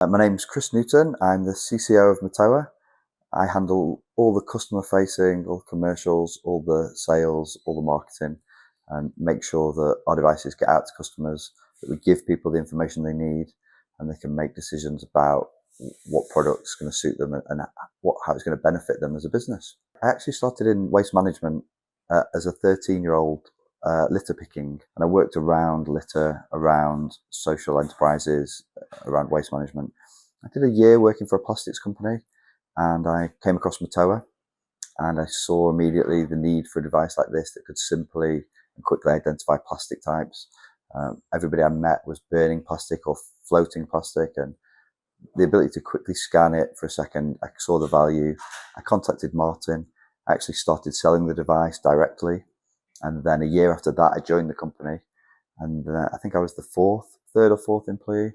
My name's Chris Newton. I'm the CCO of Matoha. I handle all the customer facing, all the commercials, all the sales, all the marketing, and make sure that our devices get out to customers, that we give people the information they need, and they can make decisions about what product's going to suit them and how it's going to benefit them as a business. I actually started in waste management as a 13-year-old litter picking, and I worked around litter, around social enterprises, around waste management. I did a year working for a plastics company, and I came across Matoha, and I saw immediately the need for a device like this that could simply and quickly identify plastic types. Everybody I met was burning plastic or floating plastic, and the ability to quickly scan it for a second, I saw the value. I contacted Martin. I actually started selling the device directly, and then a year after that, I joined the company, and I think I was the third or fourth employee,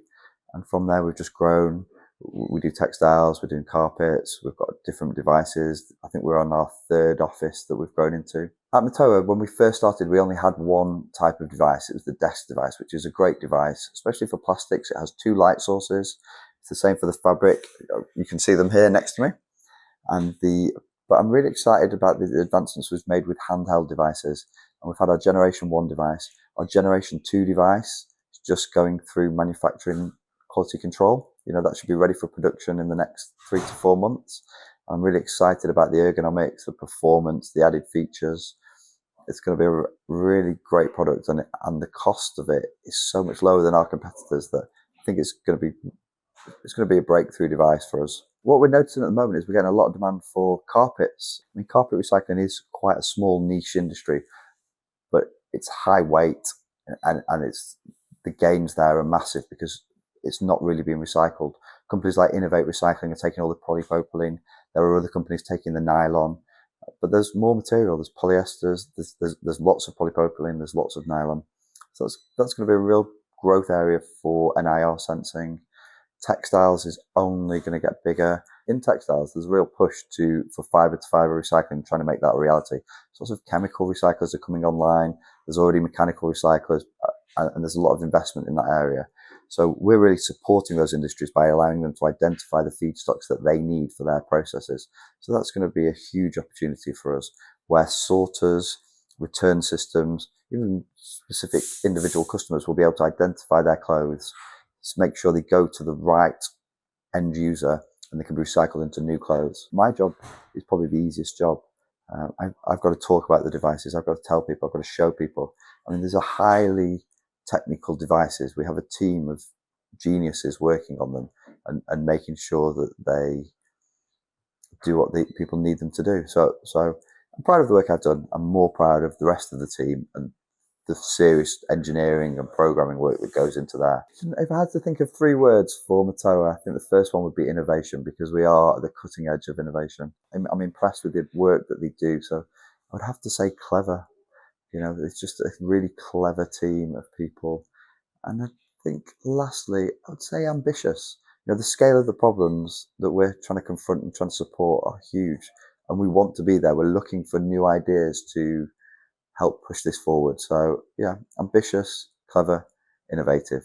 and from there we've just grown. We do textiles, we're doing carpets, we've got different devices. I think we're on our third office that we've grown into. At Matoha, when we first started, we only had one type of device. It was the desk device, which is a great device, especially for plastics. It has two light sources. It's the same for the fabric. You can see them here next to me. But I'm really excited about the advancements we've made with handheld devices. And we've had our Generation 1 device. Our Generation 2 device is just going through manufacturing quality control. That should be ready for production in the next 3 to 4 months. I'm really excited about the ergonomics, the performance, the added features. It's going to be a really great product, and the cost of it is so much lower than our competitors that I think it's going to be a breakthrough device for us. What we're noticing at the moment is we're getting a lot of demand for carpets. I mean, carpet recycling is quite a small niche industry, but it's high weight, and the gains there are massive because it's not really being recycled. Companies like Innovate Recycling are taking all the polypropylene. There are other companies taking the nylon, but there's more material. There's polyesters. There's lots of polypropylene. There's lots of nylon. So that's going to be a real growth area for NIR sensing. Textiles is only going to get bigger. In textiles, there's a real push for fibre to fibre recycling, trying to make that a reality. Sorts of chemical recyclers are coming online. There's already mechanical recyclers, and there's a lot of investment in that area. So we're really supporting those industries by allowing them to identify the feedstocks that they need for their processes. So that's going to be a huge opportunity for us, where sorters, return systems, even specific individual customers will be able to identify their clothes, make sure they go to the right end user and they can be recycled into new clothes. My job is probably the easiest job. I've got to talk about the devices. I've got to tell people. I've got to show people. I mean, there's a highly technical devices. We have a team of geniuses working on them and making sure that they do what the people need them to do. So I'm proud of the work I've done. I'm more proud of the rest of the team and the serious engineering and programming work that goes into that. If I had to think of 3 words for Matoha, I think the first one would be innovation, because we are at the cutting edge of innovation. I'm impressed with the work that they do. So I would have to say clever. It's just a really clever team of people. And I think lastly, I would say ambitious. The scale of the problems that we're trying to confront and trying to support are huge. And we want to be there. We're looking for new ideas to help push this forward. So yeah, ambitious, clever, innovative.